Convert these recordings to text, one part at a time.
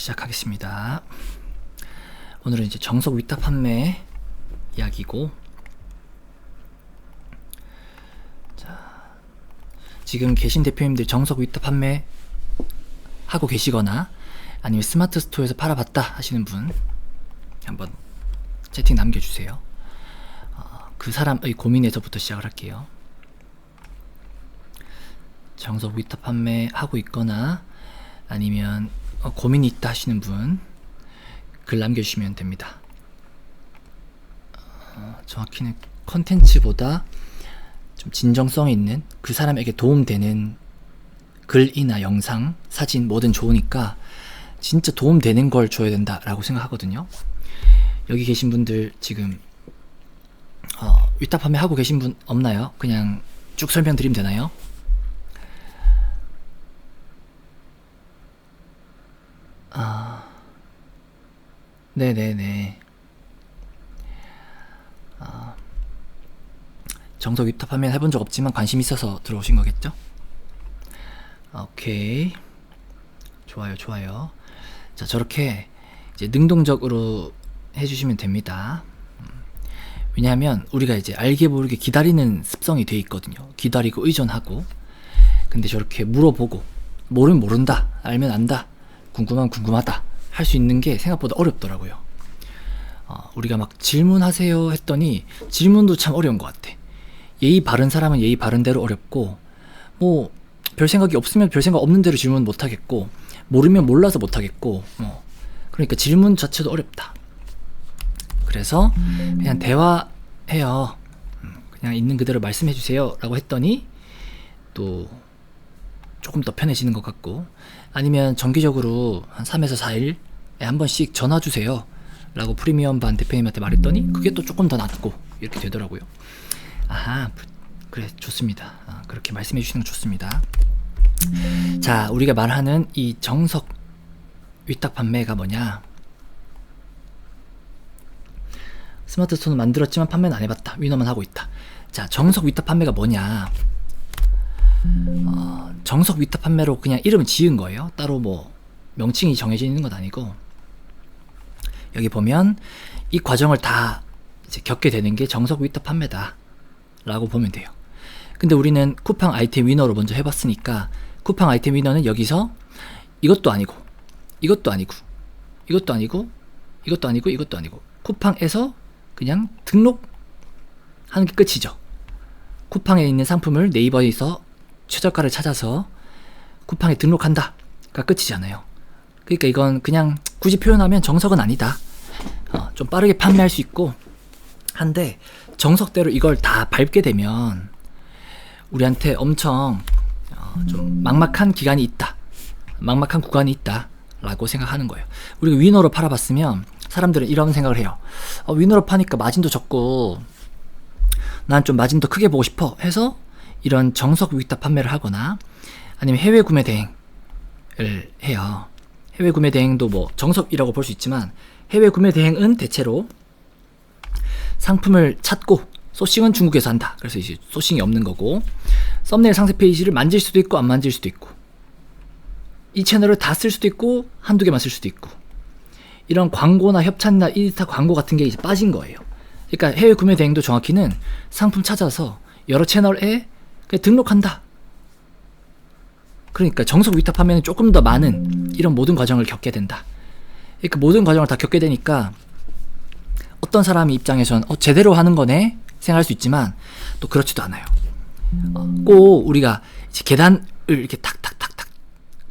시작하겠습니다. 오늘은 이제 정석 위탁 판매 이야기고, 자, 지금 계신 대표님들 정석 위탁 판매 하고 계시거나 아니면 스마트 스토어에서 팔아봤다 하시는 분 한번 채팅 남겨주세요. 그 사람의 고민에서부터 시작을 할게요. 정석 위탁 판매 하고 있거나 아니면 고민이 있다 하시는 분 글 남겨주시면 됩니다. 정확히는 컨텐츠보다 좀 진정성 있는 그 사람에게 도움되는 글이나 영상, 사진 뭐든 좋으니까 진짜 도움되는 걸 줘야 된다라고 생각하거든요. 여기 계신 분들 지금 위탁 판매 하고 계신 분 없나요? 그냥 쭉 설명드리면 되나요? 네네네. 정석 위탁 판매 해본 적 없지만 관심 있어서 들어오신 거겠죠? 오케이. 좋아요, 좋아요. 자, 저렇게 이제 능동적으로 해주시면 됩니다. 왜냐하면 우리가 이제 알게 모르게 기다리는 습성이 돼 있거든요. 기다리고 의존하고. 근데 저렇게 물어보고, 모르면 모른다, 알면 안다, 궁금하면 궁금하다 할 수 있는 게 생각보다 어렵더라고요. 우리가 막 질문하세요 했더니 질문도 참 어려운 것 같아. 예의 바른 사람은 예의 바른 대로 어렵고, 뭐 별 생각이 없으면 별 생각 없는 대로 질문 못 하겠고, 모르면 몰라서 못 하겠고, 그러니까 질문 자체도 어렵다. 그래서 그냥 대화해요. 그냥 있는 그대로 말씀해 주세요 라고 했더니 또 조금 더 편해지는 것 같고, 아니면 정기적으로 한 3에서 4일에 한 번씩 전화 주세요 라고 프리미엄 반 대표님한테 말했더니 그게 또 조금 더 낫고 이렇게 되더라고요. 아하, 그래, 좋습니다. 그렇게 말씀해 주시는 거 좋습니다. 자, 우리가 말하는 이 정석 위탁 판매가 뭐냐? 스마트 스토어는 만들었지만 판매는 안 해봤다, 위너만 하고 있다. 자, 정석 위탁 판매가 뭐냐? 정석 위탁 판매로 그냥 이름을 지은 거예요. 따로 뭐 명칭이 정해져 있는 건 아니고, 여기 보면 이 과정을 다 이제 겪게 되는 게 정석 위탁 판매다 라고 보면 돼요. 근데 우리는 쿠팡 아이템 위너로 먼저 해봤으니까, 쿠팡 아이템 위너는 여기서 이것도 아니고 이것도 아니고 이것도 아니고 이것도 아니고 이것도 아니고 쿠팡에서 그냥 등록하는 게 끝이죠. 쿠팡에 있는 상품을 네이버에서 최저가를 찾아서 쿠팡에 등록한다가 끝이잖아요. 그러니까 이건 그냥 굳이 표현하면 정석은 아니다. 좀 빠르게 판매할 수 있고 한데, 정석대로 이걸 다 밟게 되면 우리한테 엄청 좀 막막한 기간이 있다, 막막한 구간이 있다 라고 생각하는 거예요. 우리가 위너로 팔아봤으면 사람들은 이런 생각을 해요. 위너로 파니까 마진도 적고 난 좀 마진 더 크게 보고 싶어 해서 이런 정석 위탁 판매를 하거나, 아니면 해외 구매 대행을 해요. 해외 구매 대행도 뭐 정석이라고 볼 수 있지만, 해외 구매 대행은 대체로 상품을 찾고 소싱은 중국에서 한다. 그래서 이제 소싱이 없는 거고, 썸네일 상세 페이지를 만질 수도 있고 안 만질 수도 있고, 이 채널을 다 쓸 수도 있고 한두 개만 쓸 수도 있고, 이런 광고나 협찬이나 인스타 광고 같은 게 이제 빠진 거예요. 그러니까 해외 구매 대행도 정확히는 상품 찾아서 여러 채널에 그냥 등록한다. 그러니까 정석 위탁 판매는 조금 더 많은 이런 모든 과정을 겪게 된다. 그러니까 모든 과정을 다 겪게 되니까 어떤 사람의 입장에선 제대로 하는 거네 생각할 수 있지만, 또 그렇지도 않아요. 꼭 우리가 이제 계단을 이렇게 탁탁탁탁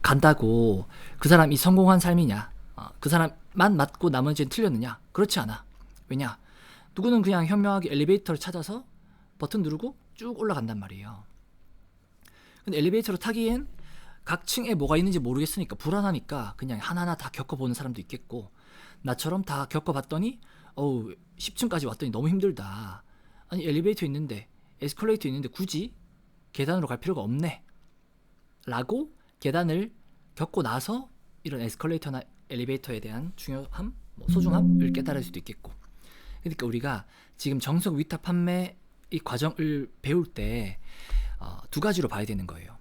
간다고 그 사람이 성공한 삶이냐, 그 사람만 맞고 나머지는 틀렸느냐? 그렇지 않아. 왜냐? 누구는 그냥 현명하게 엘리베이터를 찾아서 버튼 누르고 쭉 올라간단 말이에요. 근데 엘리베이터를 타기엔 각 층에 뭐가 있는지 모르겠으니까 불안하니까 그냥 하나하나 다 겪어보는 사람도 있겠고, 나처럼 다 겪어봤더니 10층까지 왔더니 너무 힘들다. 아니, 엘리베이터 있는데, 에스컬레이터 있는데 굳이 계단으로 갈 필요가 없네 라고 계단을 겪고 나서 이런 에스컬레이터나 엘리베이터에 대한 중요함, 소중함을 깨달을 수도 있겠고. 그러니까 우리가 지금 정석 위탁 판매 이 과정을 배울 때 두 가지로 봐야 되는 거예요.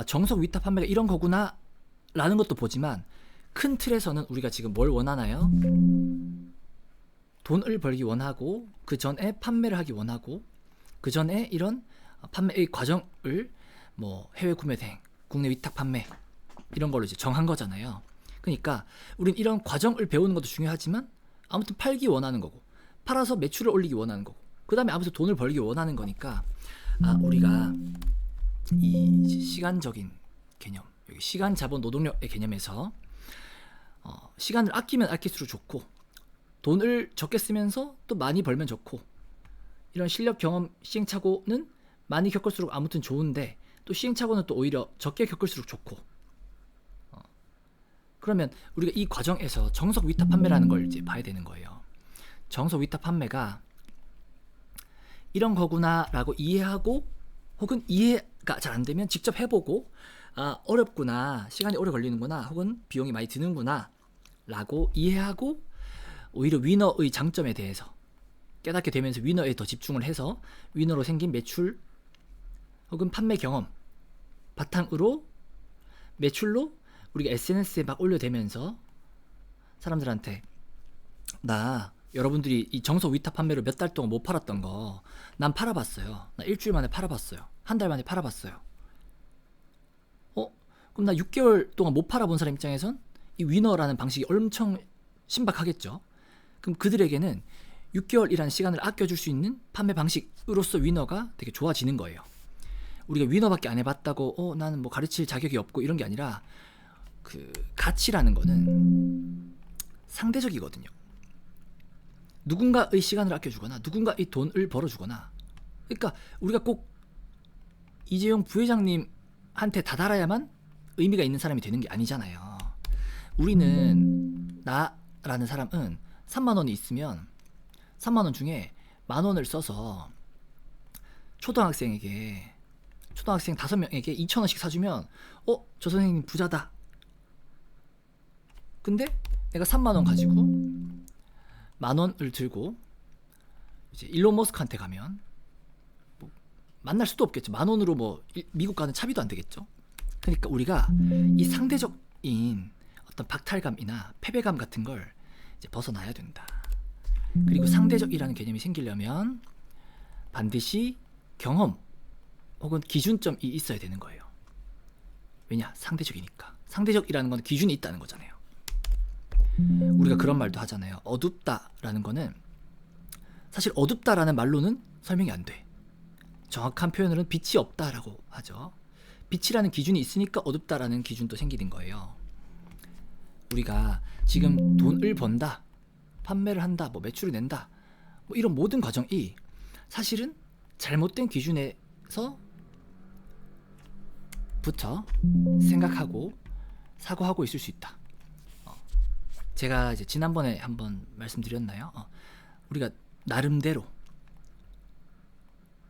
정석 위탁 판매가 이런 거구나 라는 것도 보지만, 큰 틀에서는 우리가 지금 뭘 원하나요? 돈을 벌기 원하고, 그 전에 판매를 하기 원하고, 그 전에 이런 판매의 과정을 뭐 해외 구매 대행, 국내 위탁 판매 이런 걸로 이제 정한 거잖아요. 그러니까 우린 이런 과정을 배우는 것도 중요하지만 아무튼 팔기 원하는 거고, 팔아서 매출을 올리기 원하는 거고, 그 다음에 아무튼 돈을 벌기 원하는 거니까, 우리가 이 시간적인 개념, 여기 시간, 자본, 노동력의 개념에서 시간을 아끼면 아낄수록 좋고, 돈을 적게 쓰면서 또 많이 벌면 좋고, 이런 실력, 경험, 시행착오는 많이 겪을수록 아무튼 좋은데, 또 시행착오는 또 오히려 적게 겪을수록 좋고, 그러면 우리가 이 과정에서 정석 위탁 판매라는 걸 이제 봐야 되는 거예요. 정석 위탁 판매가 이런 거구나 라고 이해하고, 혹은 이해가 잘 안 되면 직접 해보고, 어렵구나, 시간이 오래 걸리는구나, 혹은 비용이 많이 드는구나 라고 이해하고, 오히려 위너의 장점에 대해서 깨닫게 되면서 위너에 더 집중을 해서 위너로 생긴 매출 혹은 판매 경험 바탕으로 매출로 우리가 SNS에 막 올려대면서 사람들한테, 나 여러분들이 이 정석 위탁 판매로 몇 달 동안 못 팔았던 거 난 팔아봤어요. 나 일주일 만에 팔아봤어요. 한 달 만에 팔아봤어요. 그럼 나 6개월 동안 못 팔아본 사람 입장에선 이 위너라는 방식이 엄청 신박하겠죠. 그럼 그들에게는 6개월이라는 시간을 아껴줄 수 있는 판매 방식으로서 위너가 되게 좋아지는 거예요. 우리가 위너밖에 안 해봤다고 나는 뭐 가르칠 자격이 없고 이런 게 아니라, 그 가치라는 거는 상대적이거든요. 누군가의 시간을 아껴주거나 누군가의 돈을 벌어주거나, 그러니까 우리가 꼭 이재용 부회장님한테 다달아야만 의미가 있는 사람이 되는 게 아니잖아요. 우리는, 나라는 사람은 3만 원이 있으면 3만 원 중에 만 원을 써서 초등학생 5명에게 2,000원씩 사주면 저 선생님 부자다. 근데 내가 3만 원 가지고 만 원을 들고 이제 일론 머스크한테 가면 뭐 만날 수도 없겠죠. 만 원으로 뭐 미국 가는 차비도 안 되겠죠. 그러니까 우리가 이 상대적인 어떤 박탈감이나 패배감 같은 걸 이제 벗어나야 된다. 그리고 상대적이라는 개념이 생기려면 반드시 경험 혹은 기준점이 있어야 되는 거예요. 왜냐? 상대적이니까. 상대적이라는 건 기준이 있다는 거잖아요. 우리가 그런 말도 하잖아요. 어둡다라는 거는, 사실 어둡다라는 말로는 설명이 안 돼. 정확한 표현으로는 빛이 없다라고 하죠. 빛이라는 기준이 있으니까 어둡다라는 기준도 생기는 거예요. 우리가 지금 돈을 번다, 판매를 한다, 뭐 매출을 낸다, 뭐 이런 모든 과정이 사실은 잘못된 기준에서 부터 생각하고 사고하고 있을 수 있다. 제가 이제 지난번에 한번 말씀드렸나요? 우리가 나름대로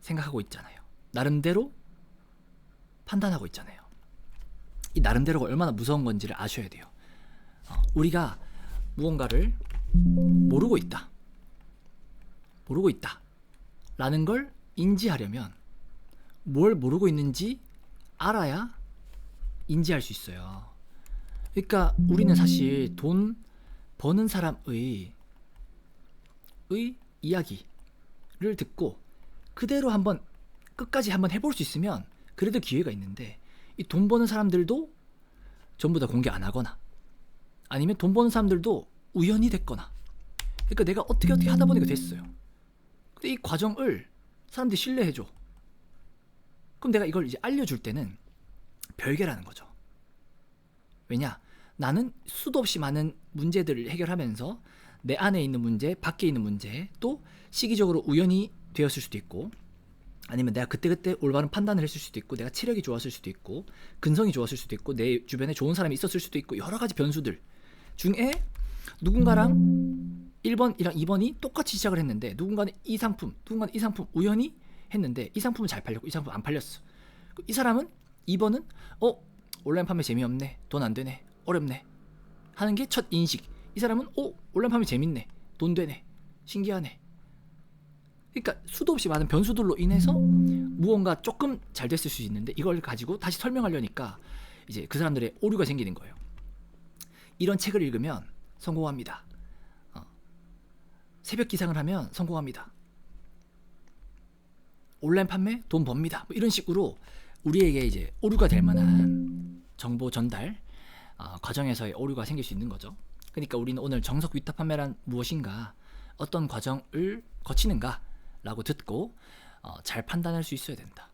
생각하고 있잖아요. 나름대로 판단하고 있잖아요. 이 나름대로가 얼마나 무서운 건지를 아셔야 돼요. 우리가 무언가를 모르고 있다 라는 걸 인지하려면 뭘 모르고 있는지 알아야 인지할 수 있어요. 그러니까 우리는 사실 돈 버는 사람의 이야기를 듣고 그대로 끝까지 한번 해볼 수 있으면 그래도 기회가 있는데, 이 돈 버는 사람들도 전부 다 공개 안 하거나, 아니면 돈 버는 사람들도 우연히 됐거나, 그러니까 내가 어떻게 하다 보니까 됐어요. 근데 이 과정을 사람들이 신뢰해줘. 그럼 내가 이걸 이제 알려줄 때는 별개라는 거죠. 왜냐? 나는 수도 없이 많은 문제들을 해결하면서 내 안에 있는 문제, 밖에 있는 문제, 또 시기적으로 우연히 되었을 수도 있고, 아니면 내가 그때그때 올바른 판단을 했을 수도 있고, 내가 체력이 좋았을 수도 있고, 근성이 좋았을 수도 있고, 내 주변에 좋은 사람이 있었을 수도 있고, 여러 가지 변수들 중에 누군가랑 1번이랑 2번이 똑같이 시작을 했는데, 누군가는 이 상품 우연히 했는데 이 상품은 잘 팔렸고 이 상품 안 팔렸어. 이 사람은 2번은 온라인 판매 재미없네, 돈 안 되네, 어렵네 하는 게 첫 인식. 이 사람은 온라인 판매 재밌네, 돈 되네, 신기하네. 그러니까 수도 없이 많은 변수들로 인해서 무언가 조금 잘 됐을 수 있는데, 이걸 가지고 다시 설명하려니까 이제 그 사람들의 오류가 생기는 거예요. 이런 책을 읽으면 성공합니다. 새벽 기상을 하면 성공합니다. 온라인 판매 돈 법니다. 뭐 이런 식으로 우리에게 이제 오류가 될 만한 정보 전달 과정에서의 오류가 생길 수 있는 거죠. 그러니까 우리는 오늘 정석 위탁 판매란 무엇인가, 어떤 과정을 거치는가 라고 듣고 잘 판단할 수 있어야 된다.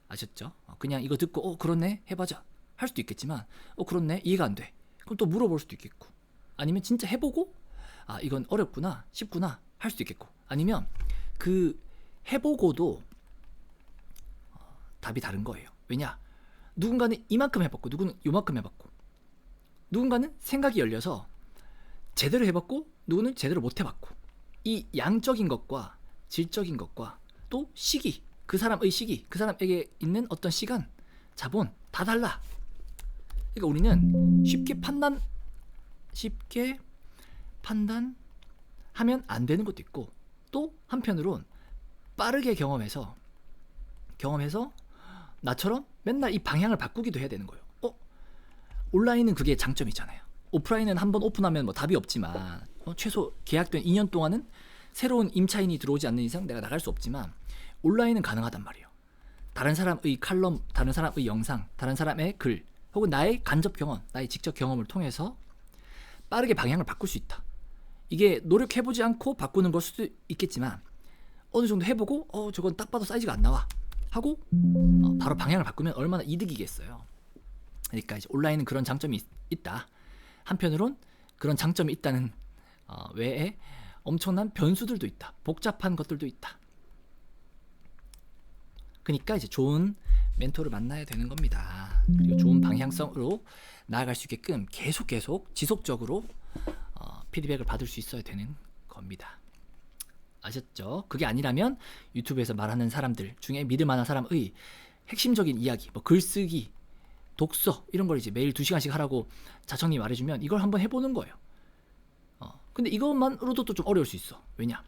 아셨죠? 그냥 이거 듣고 그렇네 해보자 할 수도 있겠지만 그렇네 이해가 안 돼. 그럼 또 물어볼 수도 있겠고, 아니면 진짜 해보고 이건 어렵구나 쉽구나 할 수도 있겠고, 아니면 그 해보고도 답이 다른 거예요. 왜냐? 누군가는 이만큼 해봤고 누구는 요만큼 해봤고, 누군가는 생각이 열려서 제대로 해봤고 누구는 제대로 못 해봤고, 이 양적인 것과 질적인 것과 또 시기, 그 사람의 시기, 그 사람에게 있는 어떤 시간, 자본 다 달라. 그러니까 우리는 쉽게 판단하면 안 되는 것도 있고, 또 한편으론 빠르게 경험해서 나처럼 맨날 이 방향을 바꾸기도 해야 되는 거예요. 온라인은 그게 장점이잖아요. 오프라인은 한번 오픈하면 뭐 답이 없지만 최소 계약된 2년 동안은 새로운 임차인이 들어오지 않는 이상 내가 나갈 수 없지만, 온라인은 가능하단 말이에요. 다른 사람의 칼럼, 다른 사람의 영상, 다른 사람의 글, 혹은 나의 간접 경험, 나의 직접 경험을 통해서 빠르게 방향을 바꿀 수 있다. 이게 노력해보지 않고 바꾸는 걸 수도 있겠지만, 어느 정도 해보고 저건 딱 봐도 사이즈가 안 나와 하고 바로 방향을 바꾸면 얼마나 이득이겠어요. 그러니까 이제 온라인은 그런 장점이 있다. 한편으론 그런 장점이 있다는 외에 엄청난 변수들도 있다. 복잡한 것들도 있다. 그러니까 이제 좋은 멘토를 만나야 되는 겁니다. 그리고 좋은 방향성으로 나아갈 수 있게끔 계속 지속적으로 피드백을 받을 수 있어야 되는 겁니다. 아셨죠? 그게 아니라면 유튜브에서 말하는 사람들 중에 믿을 만한 사람의 핵심적인 이야기, 뭐 글쓰기, 독서 이런 걸 이제 매일 2시간씩 하라고 자청이 말해주면 이걸 한번 해보는 거예요. 근데 이것만으로도 또 좀 어려울 수 있어. 왜냐?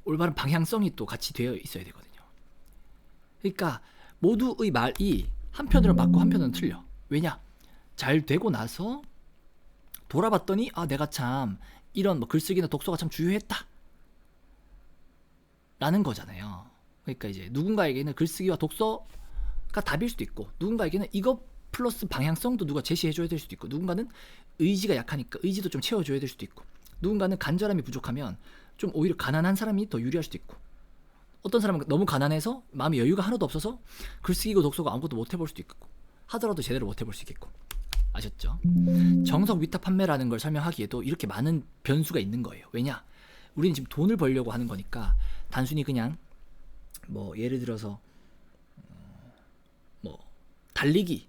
올바른 방향성이 또 같이 되어 있어야 되거든요. 그러니까 모두의 말이 한편으로는 맞고 한편으로는 틀려. 왜냐? 잘 되고 나서 돌아봤더니 내가 참 이런 뭐 글쓰기나 독서가 참 주요했다 라는 거잖아요. 그러니까 이제 누군가에게는 글쓰기와 독서가 답일 수도 있고, 누군가에게는 이것 플러스 방향성도 누가 제시해줘야 될 수도 있고, 누군가는 의지가 약하니까 의지도 좀 채워줘야 될 수도 있고, 누군가는 간절함이 부족하면 좀 오히려 가난한 사람이 더 유리할 수도 있고, 어떤 사람은 너무 가난해서 마음의 여유가 하나도 없어서 글쓰기고 독서가 아무것도 못 해볼 수도 있고, 하더라도 제대로 못 해볼 수 있겠고. 아셨죠? 정석 위탁 판매라는 걸 설명하기에도 이렇게 많은 변수가 있는 거예요. 왜냐? 우리는 지금 돈을 벌려고 하는 거니까 단순히 그냥 뭐 예를 들어서 뭐 달리기,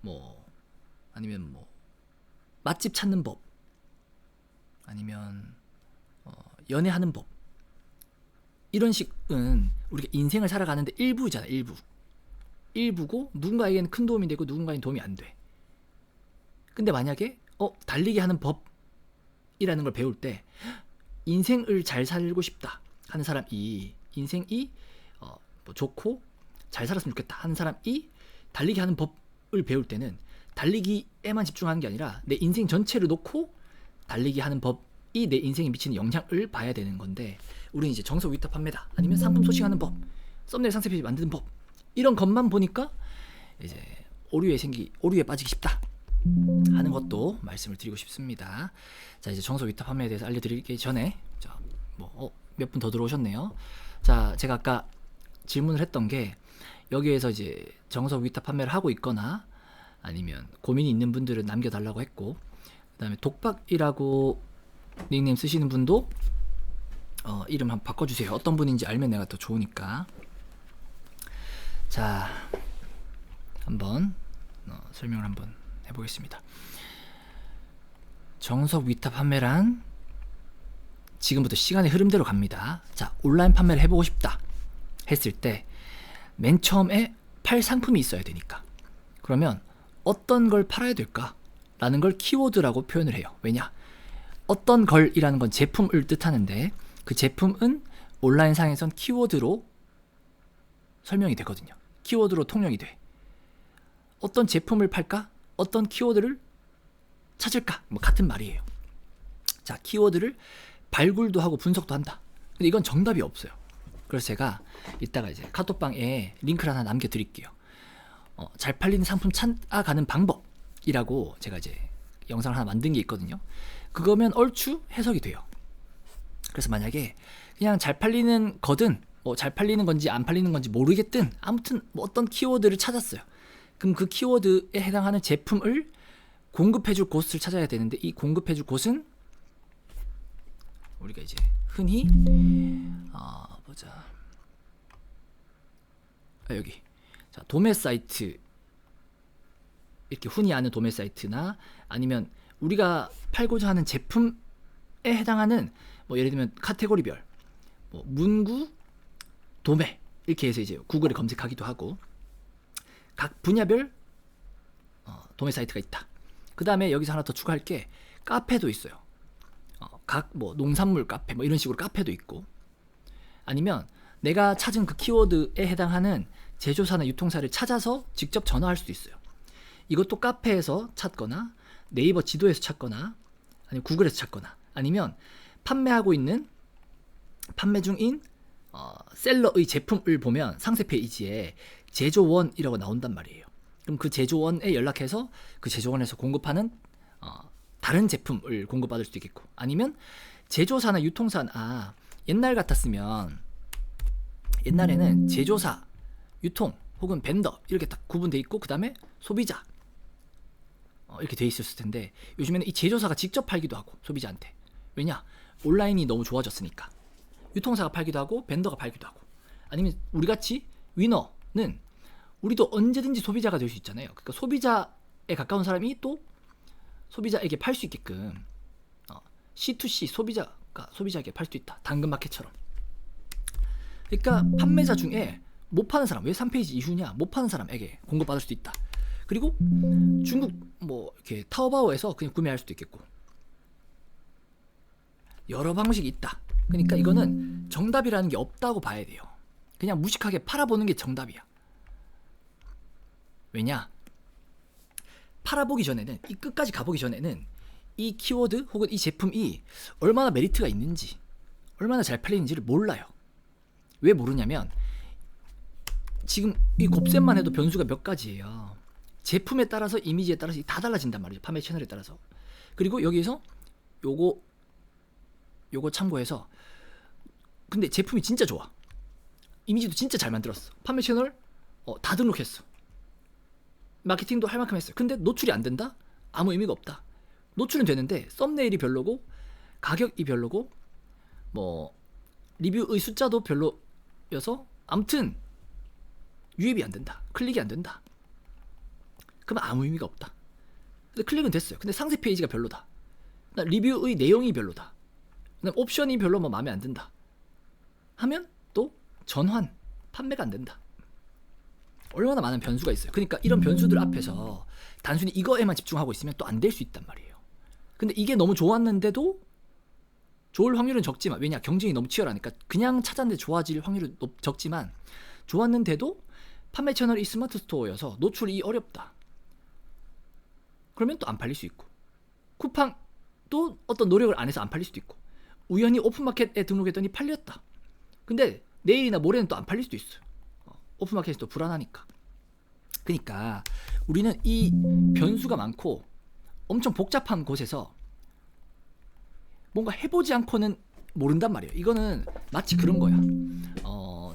뭐 아니면 뭐 맛집 찾는 법, 아니면 연애하는 법, 이런 식은 우리가 인생을 살아가는데 일부잖아. 일부고 누군가에게는 큰 도움이 되고 누군가에게는 도움이 안 돼. 근데 만약에 달리기 하는 법이라는 걸 배울 때 인생을 잘 살고 싶다 하는 사람이, 인생이 뭐 좋고 잘 살았으면 좋겠다 하는 사람이 달리기 하는 법을 배울 때는 달리기에만 집중하는 게 아니라 내 인생 전체를 놓고 달리기 하는 법이 내 인생에 미치는 영향을 봐야 되는 건데, 우리는 이제 정석 위탁 판매다, 아니면 상품 소싱하는 법, 썸네일 상세 페이지 만드는 법, 이런 것만 보니까 이제 오류에 빠지기 쉽다 하는 것도 말씀을 드리고 싶습니다. 자, 이제 정석 위탁 판매에 대해서 알려드리기 전에 몇 분 더 들어오셨네요. 자, 제가 아까 질문을 했던 게, 여기에서 이제 정석 위탁 판매를 하고 있거나 아니면 고민이 있는 분들은 남겨달라고 했고, 그 다음에 독박이라고 닉네임 쓰시는 분도 이름 한번 바꿔주세요. 어떤 분인지 알면 내가 더 좋으니까. 자, 한번 설명을 한번 해보겠습니다. 정석 위탁 판매란 지금부터 시간의 흐름대로 갑니다. 자, 온라인 판매를 해보고 싶다 했을 때 맨 처음에 팔 상품이 있어야 되니까, 그러면 어떤 걸 팔아야 될까 라는 걸 키워드라고 표현을 해요. 왜냐? 어떤 걸이라는 건 제품을 뜻하는데, 그 제품은 온라인상에선 키워드로 설명이 되거든요. 키워드로 통용이 돼. 어떤 제품을 팔까? 어떤 키워드를 찾을까? 뭐 같은 말이에요. 자, 키워드를 발굴도 하고 분석도 한다. 근데 이건 정답이 없어요. 그래서 제가 이따가 이제 카톡방에 링크를 하나 남겨드릴게요. 잘 팔리는 상품 찾아가는 방법이라고 제가 이제 영상을 하나 만든 게 있거든요. 그거면 얼추 해석이 돼요. 그래서 만약에 그냥 잘 팔리는 거든 뭐 잘 팔리는 건지 안 팔리는 건지 모르겠든 아무튼 뭐 어떤 키워드를 찾았어요. 그럼 그 키워드에 해당하는 제품을 공급해줄 곳을 찾아야 되는데, 이 공급해줄 곳은 우리가 이제 흔히 보자. 여기. 자, 도매 사이트, 이렇게 흔히 아는 도매 사이트나 아니면 우리가 팔고자 하는 제품에 해당하는 뭐 예를 들면 카테고리별 뭐 문구, 도매 이렇게 해서 이제 구글에 검색하기도 하고, 각 분야별 도매 사이트가 있다. 그 다음에 여기서 하나 더 추가할 게 카페도 있어요. 각 뭐 농산물 카페 뭐 이런 식으로 카페도 있고, 아니면 내가 찾은 그 키워드에 해당하는 제조사나 유통사를 찾아서 직접 전화할 수도 있어요. 이것도 카페에서 찾거나 네이버 지도에서 찾거나 아니면 구글에서 찾거나, 아니면 판매 중인 셀러의 제품을 보면 상세 페이지에 제조원이라고 나온단 말이에요. 그럼 그 제조원에 연락해서 그 제조원에서 공급하는 다른 제품을 공급받을 수도 있겠고, 아니면 제조사나 유통사나 옛날 같았으면 옛날에는 제조사, 유통 혹은 벤더 이렇게 딱 구분돼 있고 그 다음에 소비자 이렇게 돼 있었을 텐데, 요즘에는 이 제조사가 직접 팔기도 하고 소비자한테. 왜냐? 온라인이 너무 좋아졌으니까. 유통사가 팔기도 하고 벤더가 팔기도 하고, 아니면 우리같이 위너는 우리도 언제든지 소비자가 될 수 있잖아요. 그러니까 소비자에 가까운 사람이 또 소비자에게 팔 수 있게끔 C2C 소비자가 소비자에게 팔 수 있다. 당근마켓처럼. 그러니까 판매자 중에 못 파는 사람, 왜 3페이지 이후냐? 못 파는 사람에게 공급받을 수도 있다. 그리고 중국 뭐 이렇게 타오바오에서 그냥 구매할 수도 있겠고, 여러 방식이 있다. 그러니까 이거는 정답이라는 게 없다고 봐야 돼요. 그냥 무식하게 팔아보는 게 정답이야. 왜냐? 팔아보기 전에는, 이 끝까지 가보기 전에는 이 키워드 혹은 이 제품이 얼마나 메리트가 있는지, 얼마나 잘 팔리는지를 몰라요. 왜 모르냐면 지금 이 곱셈만 해도 변수가 몇 가지예요. 제품에 따라서, 이미지에 따라서 다 달라진단 말이죠. 판매 채널에 따라서. 그리고 여기에서 요거 참고해서, 근데 제품이 진짜 좋아, 이미지도 진짜 잘 만들었어, 판매 채널 다 등록했어, 마케팅도 할 만큼 했어요. 근데 노출이 안 된다? 아무 의미가 없다. 노출은 되는데 썸네일이 별로고 가격이 별로고 뭐 리뷰의 숫자도 별로여서 아무튼 유입이 안 된다, 클릭이 안 된다. 그러면 아무 의미가 없다. 근데 클릭은 됐어요. 근데 상세 페이지가 별로다, 리뷰의 내용이 별로다, 옵션이 별로 뭐 마음에 안 든다 하면 또 전환, 판매가 안 된다. 얼마나 많은 변수가 있어요. 그러니까 이런 변수들 앞에서 단순히 이거에만 집중하고 있으면 또 안 될 수 있단 말이에요. 근데 이게 너무 좋았는데도 좋을 확률은 적지만, 왜냐? 경쟁이 너무 치열하니까 그냥 찾았는데 좋아질 확률은 적지만, 좋았는데도 판매 채널이 스마트 스토어여서 노출이 어렵다. 그러면 또 안 팔릴 수 있고, 쿠팡도 어떤 노력을 안 해서 안 팔릴 수도 있고, 우연히 오픈마켓에 등록했더니 팔렸다. 근데 내일이나 모레는 또 안 팔릴 수도 있어요. 오픈마켓이 또 불안하니까. 그러니까 우리는 이 변수가 많고 엄청 복잡한 곳에서 뭔가 해보지 않고는 모른단 말이에요. 이거는 마치 그런 거야.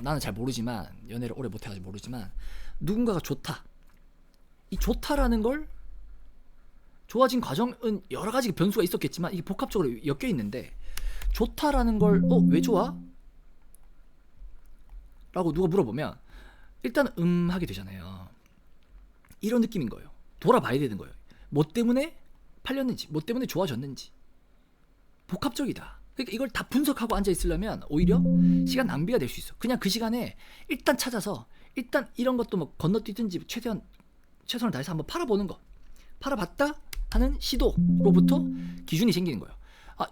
나는 잘 모르지만, 연애를 오래 못해가지고 모르지만, 누군가가 좋다, 이 좋다라는 걸, 좋아진 과정은 여러 가지 변수가 있었겠지만 이게 복합적으로 엮여 있는데, 좋다라는 걸 왜 좋아? 라고 누가 물어보면 일단 하게 되잖아요. 이런 느낌인 거예요. 돌아봐야 되는 거예요. 뭐 때문에 팔렸는지, 뭐 때문에 좋아졌는지. 복합적이다. 그러니까 이걸 다 분석하고 앉아 있으려면 오히려 시간 낭비가 될 수 있어. 그냥 그 시간에 일단 찾아서, 일단 이런 것도 뭐 건너뛰든지 최선을 다해서 한번 팔아보는 거. 팔아봤다 하는 시도로부터 기준이 생기는 거예요.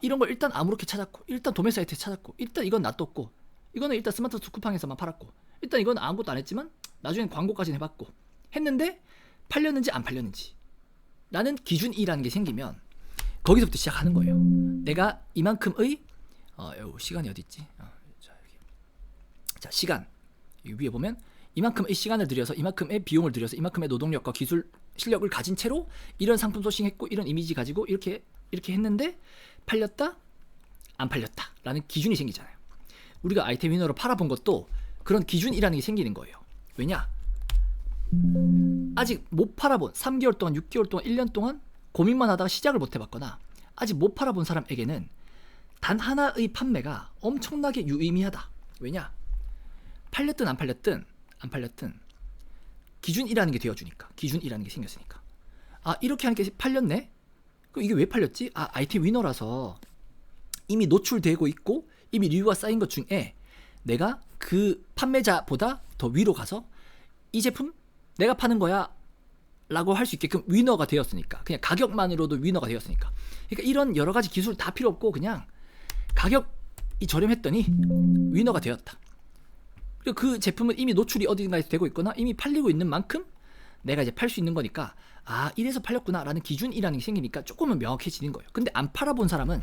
이런 걸 일단 아무렇게 찾았고, 일단 도매 사이트에 찾았고, 일단 이건 놔뒀고, 이거는 일단 스마트 쿠팡에서만 팔았고, 일단 이건 아무것도 안 했지만 나중엔 광고까지는 해봤고, 했는데 팔렸는지 안 팔렸는지. 라는 기준이라는 게 생기면 거기서부터 시작하는 거예요. 내가 이만큼의 시간이 어디 있지? 자, 시간 위에 보면 이만큼의 시간을 들여서 이만큼의 비용을 들여서 이만큼의 노동력과 기술 실력을 가진 채로 이런 상품 소싱했고 이런 이미지 가지고 이렇게 했는데 팔렸다? 안 팔렸다 라는 기준이 생기잖아요. 우리가 아이템 위너로 팔아본 것도 그런 기준이라는 게 생기는 거예요. 왜냐? 아직 못 팔아본 3개월 동안 6개월 동안 1년 동안 고민만 하다가 시작을 못 해봤거나 아직 못 팔아본 사람에게는 단 하나의 판매가 엄청나게 유의미하다. 왜냐? 팔렸든 안 팔렸든 기준이라는 게 되어주니까, 기준이라는 게 생겼으니까. 아, 이렇게 하는 게 팔렸네? 그럼 이게 왜 팔렸지? 아, 아이템 위너라서 이미 노출되고 있고 이미 리뷰가 쌓인 것 중에 내가 그 판매자보다 더 위로 가서 이 제품 내가 파는 거야 라고 할 수 있게끔 위너가 되었으니까, 그냥 가격만으로도 위너가 되었으니까. 그러니까 이런 여러 가지 기술 다 필요 없고 그냥 가격이 저렴했더니 위너가 되었다. 그리고 그 제품은 이미 노출이 어딘가에서 되고 있거나 이미 팔리고 있는 만큼 내가 이제 팔 수 있는 거니까, 아, 이래서 팔렸구나 라는 기준이라는 게 생기니까 조금은 명확해지는 거예요. 근데 안 팔아본 사람은,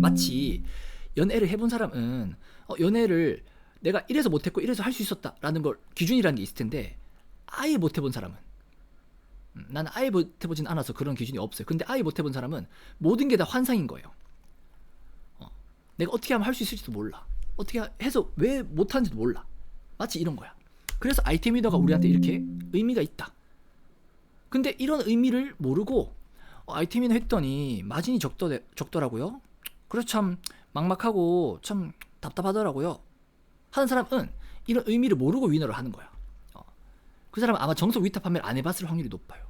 마치 연애를 해본 사람은 연애를 내가 이래서 못했고 이래서 할 수 있었다 라는 걸 기준이라는 게 있을 텐데, 아예 못해본 사람은, 나는 아예 못해보진 않아서 그런 기준이 없어요. 근데 아예 못해본 사람은 모든 게 다 환상인 거예요. 내가 어떻게 하면 할 수 있을지도 몰라. 어떻게 해서 왜 못하는지도 몰라. 마치 이런 거야. 그래서 아이템 위너가 우리한테 이렇게 의미가 있다. 근데 이런 의미를 모르고 아이템 위너 했더니 마진이 적더라고요. 그래서 참 막막하고 참 답답하더라고요 하는 사람은 이런 의미를 모르고 위너를 하는 거야. 그 사람은 아마 정석 위탁 판매를 안 해봤을 확률이 높아요.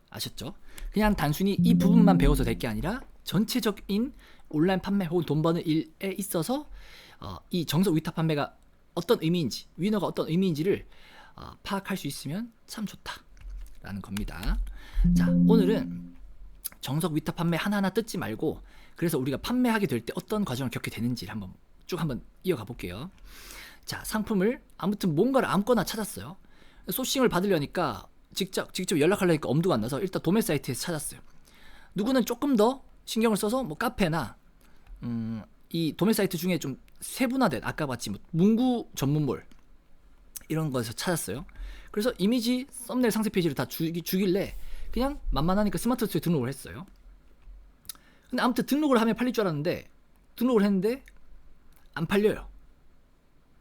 아셨죠? 그냥 단순히 이 부분만 배워서 될 게 아니라 전체적인 온라인 판매 혹은 돈 버는 일에 있어서 이 정석 위탁 판매가 어떤 의미인지, 위너가 어떤 의미인지를 파악할 수 있으면 참 좋다라는 겁니다. 자, 오늘은 정석 위탁 판매 하나하나 뜯지 말고, 그래서 우리가 판매하게 될 때 어떤 과정을 겪게 되는지를 한번 이어가 볼게요. 자, 상품을 아무튼 뭔가를 아무거나 찾았어요. 소싱을 받으려니까 직접 연락하려니까 엄두가 안 나서 일단 도매 사이트에서 찾았어요. 누구는 조금 더 신경을 써서 뭐 카페나 이 도매 사이트 중에 좀 세분화된, 아까 봤지 뭐 문구 전문몰 이런 거에서 찾았어요. 그래서 이미지 썸네일 상세 페이지를 다 주길래 그냥 만만하니까 스마트 스토어에 등록을 했어요. 근데 아무튼 등록을 하면 팔릴 줄 알았는데 등록을 했는데 안 팔려요.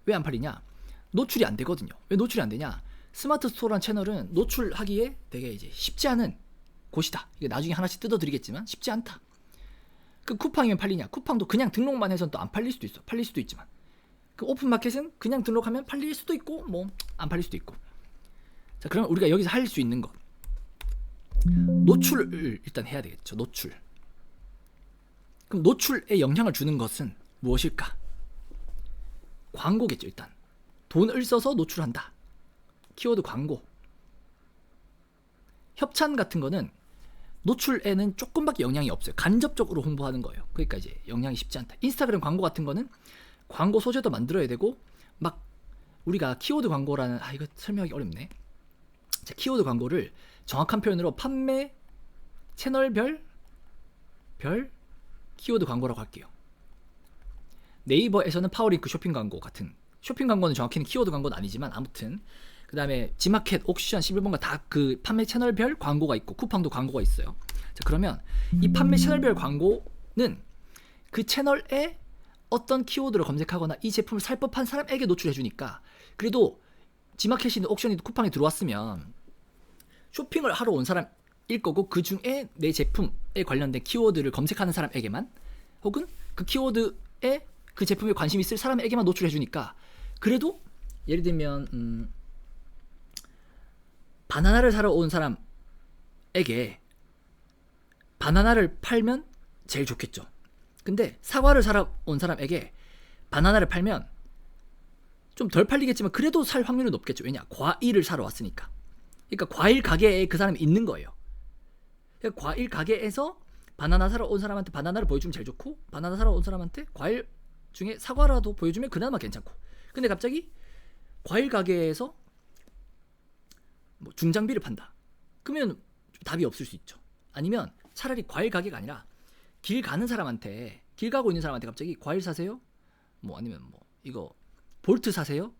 왜 안 팔리냐? 노출이 안 되거든요. 왜 노출이 안 되냐? 스마트 스토어라는 채널은 노출하기에 되게 이제 쉽지 않은 곳이다. 이게 나중에 하나씩 뜯어드리겠지만 쉽지 않다. 그 쿠팡이면 팔리냐? 쿠팡도 그냥 등록만 해서는 또 안 팔릴 수도 있어. 팔릴 수도 있지만. 그 오픈마켓은 그냥 등록하면 팔릴 수도 있고 뭐 안 팔릴 수도 있고. 자, 그러면 우리가 여기서 할 수 있는 것, 노출을 일단 해야 되겠죠. 노출. 그럼 노출에 영향을 주는 것은 무엇일까? 광고겠죠. 일단 돈을 써서 노출한다. 키워드 광고. 협찬 같은 거는 노출에는 조금밖에 영향이 없어요. 간접적으로 홍보하는 거예요. 그러니까 이제 영향이 쉽지 않다. 인스타그램 광고 같은 거는 광고 소재도 만들어야 되고, 막 우리가 키워드 광고라는, 이거 설명하기 어렵네. 자, 키워드 광고를 정확한 표현으로 판매 채널별 키워드 광고라고 할게요. 네이버에서는 파워링크 쇼핑 광고 같은, 쇼핑 광고는 정확히는 키워드 광고는 아니지만 아무튼, 그 다음에 지마켓, 옥션, 11번가 다 그 판매 채널별 광고가 있고 쿠팡도 광고가 있어요. 자, 그러면 이 판매 채널별 광고는 그 채널에 어떤 키워드를 검색하거나 이 제품을 살 법한 사람에게 노출해주니까, 그래도 지마켓이든 옥션이든 쿠팡에 들어왔으면 쇼핑을 하러 온 사람일 거고, 그 중에 내 제품에 관련된 키워드를 검색하는 사람에게만, 혹은 그 키워드에 그 제품에 관심 있을 사람에게만 노출해주니까, 그래도 예를 들면 바나나를 사러 온 사람에게 바나나를 팔면 제일 좋겠죠. 근데 사과를 사러 온 사람에게 바나나를 팔면 좀 덜 팔리겠지만 그래도 살 확률은 높겠죠. 왜냐? 과일을 사러 왔으니까. 그러니까 과일 가게에 그 사람이 있는 거예요. 그러니까 과일 가게에서 바나나 사러 온 사람한테 바나나를 보여주면 제일 좋고, 바나나 사러 온 사람한테 과일 중에 사과라도 보여주면 그나마 괜찮고. 근데 갑자기 과일 가게에서 뭐 중장비를 판다. 그러면 답이 없을 수 있죠. 아니면 차라리 과일 가게가 아니라 길 가는 사람한테, 길 가고 있는 사람한테 갑자기 과일 사세요? 뭐 아니면 뭐 이거 볼트 사세요?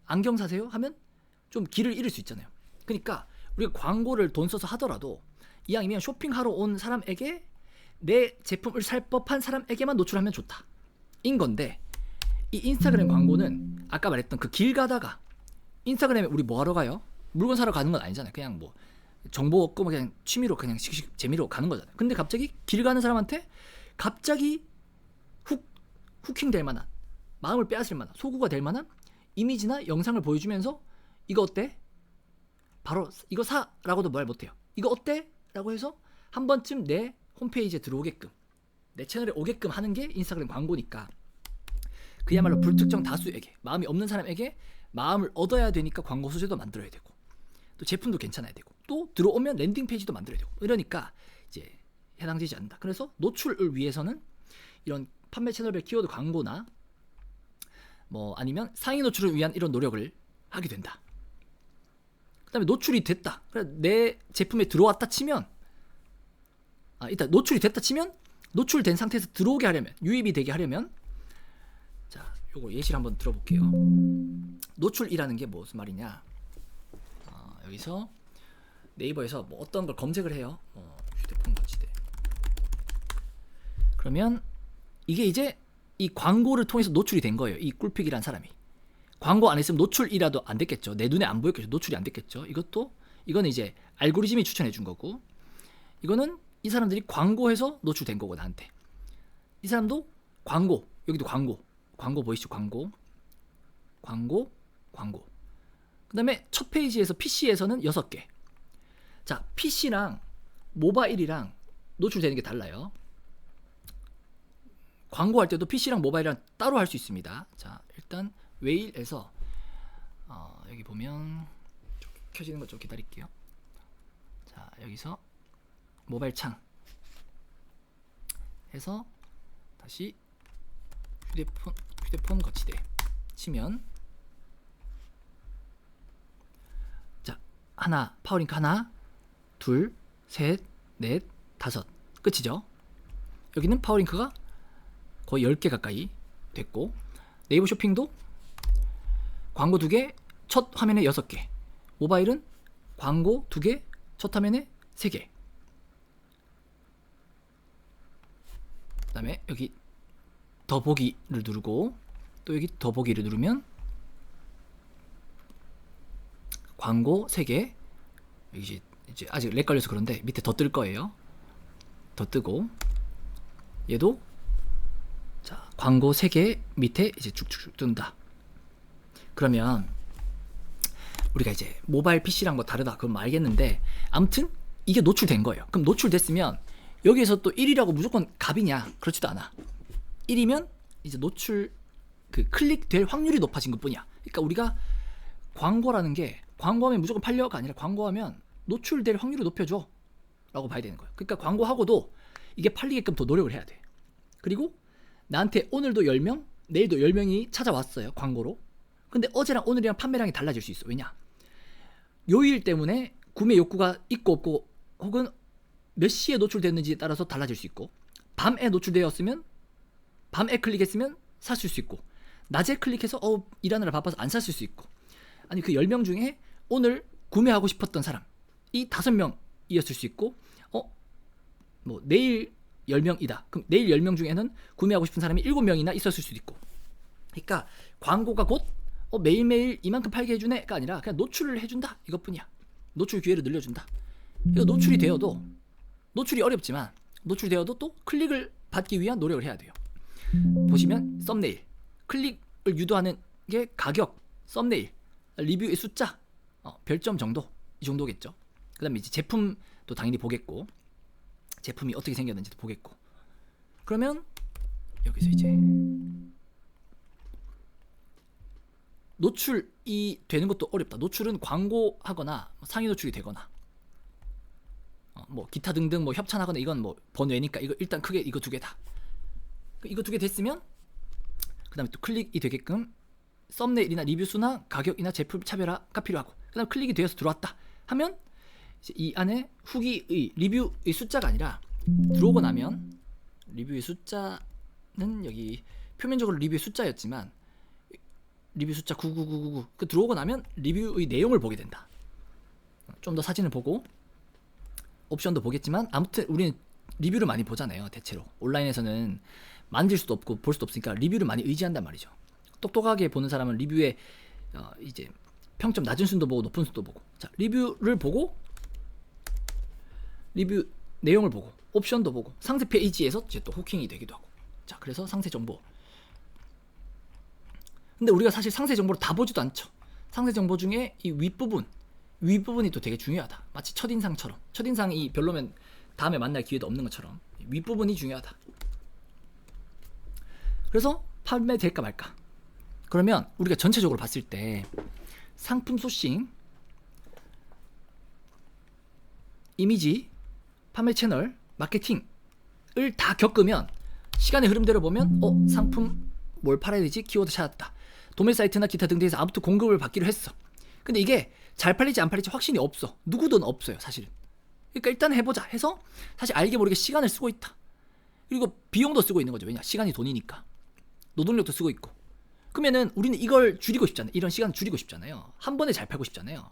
안경 사세요? 하면 좀 길을 잃을 수 있잖아요. 그러니까 우리가 광고를 돈 써서 하더라도 이왕이면 쇼핑하러 온 사람에게 내 제품을 살 법한 사람에게만 노출하면 좋다. 인 건데 이 인스타그램 광고는 아까 말했던 그 길 가다가 인스타그램에 우리 뭐 하러 가요? 물건 사러 가는 건 아니잖아요. 그냥 뭐 정보 얻고 뭐 그냥 취미로 그냥 재미로 가는 거잖아요. 근데 갑자기 길 가는 사람한테 갑자기 후킹 될 만한, 마음을 빼앗을 만한, 소구가 될 만한 이미지나 영상을 보여주면서 이거 어때? 바로 이거 사! 라고도 말 못해요. 이거 어때? 라고 해서 한 번쯤 내 홈페이지에 들어오게끔, 내 채널에 오게끔 하는 게 인스타그램 광고니까 그야말로 불특정 다수에게, 마음이 없는 사람에게 마음을 얻어야 되니까 광고 소재도 만들어야 되고 또 제품도 괜찮아야 되고 또 들어오면 랜딩 페이지도 만들어야 되고 이러니까 이제 해당되지 않는다. 그래서 노출을 위해서는 이런 판매 채널별 키워드 광고나 뭐 아니면 상위 노출을 위한 이런 노력을 하게 된다. 그 다음에 노출이 됐다. 내 제품에 들어왔다 치면 일단 노출이 됐다 치면 노출된 상태에서 들어오게 하려면, 유입이 되게 하려면, 자 요거 예시를 한번 들어볼게요. 노출이라는 게 무슨 말이냐, 여기서 네이버에서 뭐 어떤 걸 검색을 해요. 휴대폰 거치대. 그러면 이게 이제 이 광고를 통해서 노출이 된 거예요. 이 꿀픽이란 사람이 광고 안 했으면 노출이라도 안 됐겠죠. 내 눈에 안 보였겠죠. 노출이 안 됐겠죠. 이거는 이제 알고리즘이 추천해 준 거고, 이거는 이 사람들이 광고해서 노출된 거고, 나한테. 이 사람도 광고, 여기도 광고 보이시죠? 광고. 그 다음에 첫 페이지에서 PC에서는 6개. 자, PC랑 모바일이랑 노출되는 게 달라요. 광고할 때도 PC랑 모바일이랑 따로 할 수 있습니다. 자, 일단 웨일에서 여기 보면 켜지는 거 좀 기다릴게요. 자, 여기서 모바일 창 해서 다시 휴대폰 거치대 치면, 자, 파워링크 하나, 둘, 셋, 넷, 다섯, 끝이죠. 여기는 파워링크가 거의 10개 가까이 됐고, 네이버 쇼핑도 광고 2개, 첫 화면에 6개, 모바일은 광고 2개, 첫 화면에 3개. 그 다음에 여기 더보기를 누르고 또 여기 더보기를 누르면 광고 3개, 여기 이제 아직 렉 걸려서 그런데 밑에 더 뜰 거예요. 더 뜨고, 얘도 자, 광고 3개 밑에 이제 쭉쭉쭉 뜬다. 그러면 우리가 이제 모바일 PC랑 뭐 다르다 그건 알겠는데, 아무튼 이게 노출된 거예요. 그럼 노출됐으면 여기에서 또 1이라고 무조건 갑이냐? 그렇지도 않아. 1이면 이제 노출 클릭될 확률이 높아진 것 뿐이야. 그러니까 우리가 광고라는 게, 광고하면 무조건 팔려가 아니라 광고하면 노출될 확률을 높여줘 라고 봐야 되는 거예요. 그러니까 광고하고도 이게 팔리게끔 더 노력을 해야 돼. 그리고 나한테 오늘도 10명, 내일도 10명이 찾아왔어요, 광고로. 근데 어제랑 오늘이랑 판매량이 달라질 수 있어. 왜냐? 요일 때문에 구매 욕구가 있고 없고, 혹은 몇 시에 노출됐는지에 따라서 달라질 수 있고, 밤에 노출되었으면, 밤에 클릭했으면 샀을 수 있고, 낮에 클릭해서 일하느라 바빠서 안 샀을 수 있고, 아니 그 10명 중에 오늘 구매하고 싶었던 사람이 5명이었을 수 있고, 뭐 내일 10명이다. 그럼 내일 10명 중에는 구매하고 싶은 사람이 7명이나 있었을 수도 있고. 그러니까 광고가 곧 매일매일 이만큼 팔게 해주네가 아니라 그냥 노출을 해준다, 이것뿐이야. 노출 기회를 늘려준다. 이거 노출이 되어도, 노출이 어렵지만 노출되어도 또 클릭을 받기 위한 노력을 해야 돼요. 보시면 썸네일, 클릭을 유도하는 게 가격, 썸네일, 리뷰의 숫자, 별점 정도, 이 정도겠죠. 그 다음에 이제 제품도 당연히 보겠고, 제품이 어떻게 생겼는지도 보겠고. 그러면 여기서 이제 노출이 되는 것도 어렵다. 노출은 광고하거나 상위 노출이 되거나 뭐 기타 등등 뭐 협찬하거나, 이건 뭐 번외니까 이거 일단 크게 이거 2개다. 이거 2개 됐으면 그 다음에 또 클릭이 되게끔 썸네일이나 리뷰 수나 가격이나 제품 차별화가 필요하고, 그 다음 클릭이 되어서 들어왔다 하면 이제 이 안에 후기의 리뷰의 숫자가 아니라 들어오고 나면 리뷰의 숫자는 여기 표면적으로 리뷰의 숫자였지만 리뷰 숫자 99999 그 들어오고 나면 리뷰의 내용을 보게 된다. 좀 더 사진을 보고 옵션도 보겠지만 아무튼 우리는 리뷰를 많이 보잖아요. 대체로 온라인에서는 만질 수도 없고 볼 수도 없으니까 리뷰를 많이 의지한단 말이죠. 똑똑하게 보는 사람은 리뷰에 이제 평점 낮은 순도 보고 높은 순도 보고, 자 리뷰를 보고 리뷰 내용을 보고 옵션도 보고 상세 페이지에서 이제 또 후킹이 되기도 하고. 자 그래서 상세 정보, 근데 우리가 사실 상세 정보를 다 보지도 않죠. 상세 정보 중에 이 윗부분이 또 되게 중요하다. 마치 첫인상처럼, 첫인상이 별로면 다음에 만날 기회도 없는 것처럼 윗부분이 중요하다. 그래서 판매될까 말까. 그러면 우리가 전체적으로 봤을 때 상품 소싱, 이미지, 판매 채널, 마케팅을 다 겪으면 시간의 흐름대로 보면 상품 뭘 팔아야 되지? 키워드 찾았다. 도매 사이트나 기타 등등에서 아무튼 공급을 받기로 했어. 근데 이게 잘 팔릴지 안 팔릴지 확신이 없어. 누구든 없어요 사실은. 그러니까 일단 해보자 해서 사실 알게 모르게 시간을 쓰고 있다. 그리고 비용도 쓰고 있는 거죠. 왜냐? 시간이 돈이니까. 노동력도 쓰고 있고. 그러면은 우리는 이걸 줄이고 싶잖아요. 이런 시간 줄이고 싶잖아요. 한 번에 잘 팔고 싶잖아요.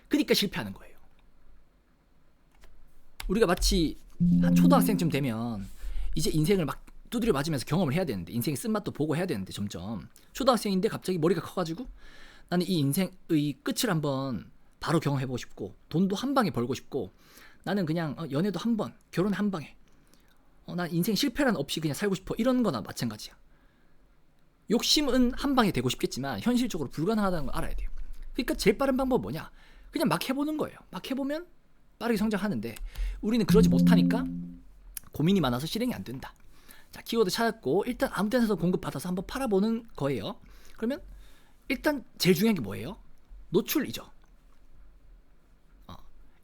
그러니까 실패하는 거예요. 우리가 마치 한 초등학생쯤 되면 이제 인생을 막 두드려 맞으면서 경험을 해야 되는데, 인생의 쓴맛도 보고 해야 되는데, 점점 초등학생인데 갑자기 머리가 커가지고 나는 이 인생의 끝을 한번 바로 경험해보고 싶고, 돈도 한 방에 벌고 싶고, 나는 그냥 연애도 한 번, 결혼 한 방에, 난 인생 실패란 없이 그냥 살고 싶어, 이런 거나 마찬가지야. 욕심은 한 방에 되고 싶겠지만 현실적으로 불가능하다는 걸 알아야 돼요. 그러니까 제일 빠른 방법은 뭐냐? 그냥 막 해보는 거예요. 막 해보면 빠르게 성장하는데 우리는 그러지 못하니까 고민이 많아서 실행이 안 된다. 자, 키워드 찾았고 일단 아무 데나서 공급받아서 한번 팔아보는 거예요. 그러면 일단 제일 중요한 게 뭐예요? 노출이죠.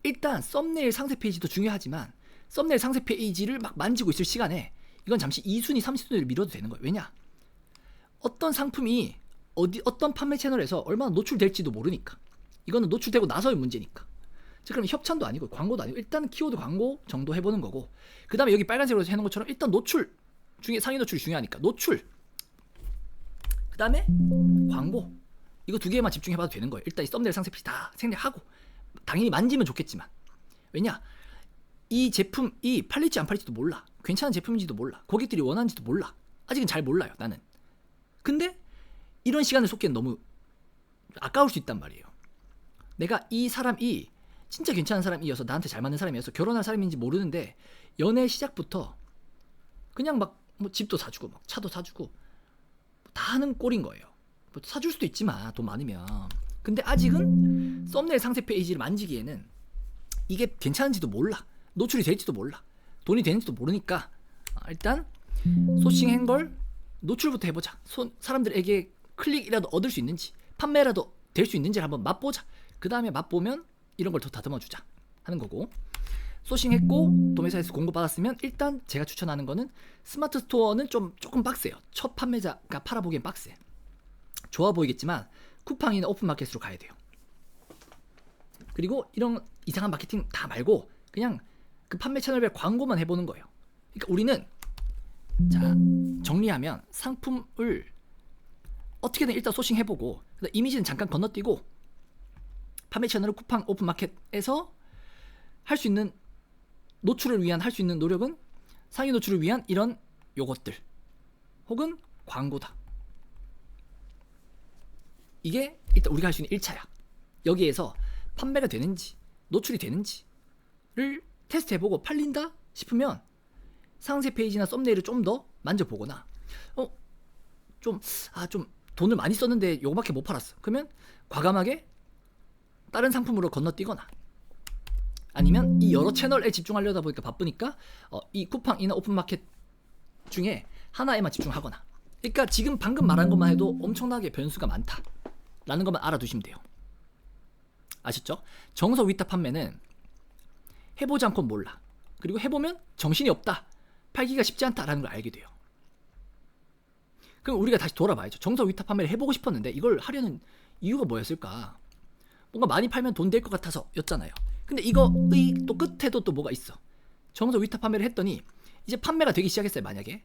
일단 썸네일 상세 페이지도 중요하지만 썸네일 상세 페이지를 막 만지고 있을 시간에 이건 잠시 2순위, 3순위를 밀어도 되는 거예요. 왜냐? 어떤 상품이 어떤 판매 채널에서 얼마나 노출될지도 모르니까. 이거는 노출되고 나서의 문제니까. 자, 그럼 협찬도 아니고 광고도 아니고 일단 키워드 광고 정도 해보는 거고, 그 다음에 여기 빨간색으로 해놓은 것처럼 일단 노출 중에 상위 노출이 중요하니까 노출, 그 다음에 광고, 이거 두 개만 집중해봐도 되는 거예요. 일단 이 썸네일 상세 페이지 다 생략하고, 당연히 만지면 좋겠지만, 왜냐? 이 제품이 팔릴지 안 팔릴지도 몰라. 괜찮은 제품인지도 몰라. 고객들이 원하는지도 몰라. 아직은 잘 몰라요, 나는. 근데 이런 시간을 쏟기엔 너무 아까울 수 있단 말이에요. 내가 이 사람이 진짜 괜찮은 사람이어서, 나한테 잘 맞는 사람이어서, 결혼할 사람인지 모르는데 연애 시작부터 그냥 막 뭐 집도 사주고 막 차도 사주고 다 하는 꼴인 거예요. 뭐 사줄 수도 있지만 돈 많으면. 근데 아직은 썸네일 상세 페이지를 만지기에는 이게 괜찮은지도 몰라, 노출이 될지도 몰라, 돈이 되는지도 모르니까 일단 소싱한 걸 노출부터 해보자. 사람들에게 클릭이라도 얻을 수 있는지, 판매라도 될 수 있는지를 한번 맛보자. 그 다음에 맛보면 이런 걸 더 다듬어주자 하는 거고, 소싱했고 도매사에서 공고받았으면 일단 제가 추천하는 거는 스마트 스토어는 조금 빡세요. 첫 판매자가 팔아보기엔 빡세. 좋아 보이겠지만 쿠팡이나 오픈마켓으로 가야 돼요. 그리고 이런 이상한 마케팅 다 말고 그냥 그 판매 채널별 광고만 해보는 거예요. 그러니까 우리는, 자 정리하면 상품을 어떻게든 일단 소싱해보고, 이미지는 잠깐 건너뛰고 판매 채널을 쿠팡, 오픈마켓에서 할 수 있는 노출을 위한 할 수 있는 노력은 상위 노출을 위한 이런 요것들 혹은 광고다. 이게 일단 우리가 할 수 있는 1차야. 여기에서 판매가 되는지 노출이 되는지를 테스트해보고 팔린다 싶으면 상세 페이지나 썸네일을 좀 더 만져보거나, 좀 돈을 많이 썼는데 요거밖에 못 팔았어. 그러면 과감하게 다른 상품으로 건너뛰거나, 아니면 이 여러 채널에 집중하려다 보니까 바쁘니까 이 쿠팡이나 오픈마켓 중에 하나에만 집중하거나. 그러니까 지금 방금 말한 것만 해도 엄청나게 변수가 많다라는 것만 알아두시면 돼요. 아셨죠? 정석 위탁 판매는 해보지 않고 몰라. 그리고 해보면 정신이 없다, 팔기가 쉽지 않다라는 걸 알게 돼요. 그럼 우리가 다시 돌아봐야죠. 정석 위탁 판매를 해보고 싶었는데 이걸 하려는 이유가 뭐였을까? 뭔가 많이 팔면 돈 될 것 같아서 였잖아요. 근데 이거의 또 끝에도 또 뭐가 있어. 정석 위탁 판매를 했더니 이제 판매가 되기 시작했어요. 만약에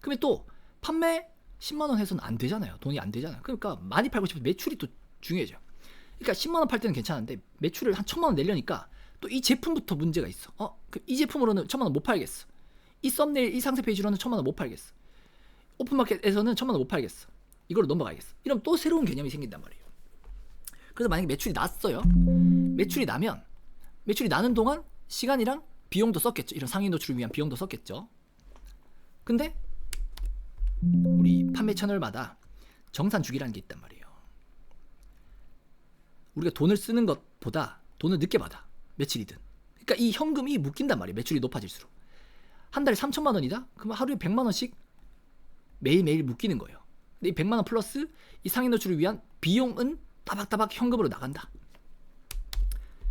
그러면 또 판매 10만원 해서는 안 되잖아요. 돈이 안 되잖아요. 그러니까 많이 팔고 싶어서 매출이 또 중요해져. 그러니까 10만원 팔 때는 괜찮은데 매출을 한 1000만원 내려니까 또 이 제품부터 문제가 있어. 이 제품으로는 1000만원 못 팔겠어. 이 썸네일 이 상세 페이지로는 1000만원 못 팔겠어. 오픈마켓에서는 1000만원 못 팔겠어. 이걸로 넘어가겠어. 이러면 또 새로운 개념이 생긴단 말이에요. 그래서 만약에 매출이 났어요. 매출이 나는 동안 시간이랑 비용도 썼겠죠. 이런 상위 노출을 위한 비용도 썼겠죠. 근데 우리 판매 채널마다 정산 주기라는 게 있단 말이에요. 우리가 돈을 쓰는 것보다 돈을 늦게 받아. 며칠이든. 그러니까 이 현금이 묶인단 말이에요. 매출이 높아질수록. 한 달에 3천만 원이다? 그러면 하루에 100만 원씩 매일매일 묶이는 거예요. 근데 이 100만 원 플러스 이 상위 노출을 위한 비용은 따박따박 현금으로 나간다.